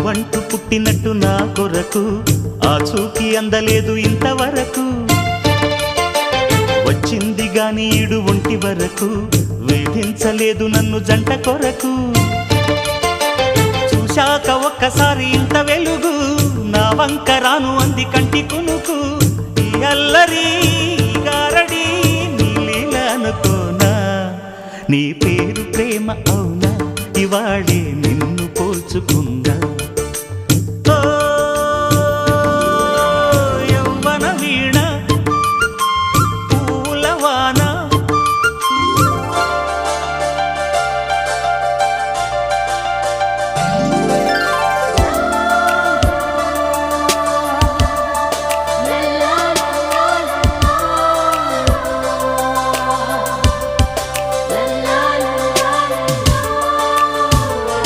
నువ్వంటూ పుట్టినట్టు నా కొరకు ఆ చూకి అందలేదు ఇంతవరకు వచ్చింది గాని ఈడు ఒంటి వరకు వేధించలేదు నన్ను జంట కొరకు చూశాక ఒక్కసారి ఇంత వెలుగు నా వంక రాను అంది కంటి కునుకు ఈ అల్లరి గారడి నీ లీల అనుకోనా నీ పేరు ప్రేమ అవునా ఇవాళే నిన్ను పోల్చుకుందా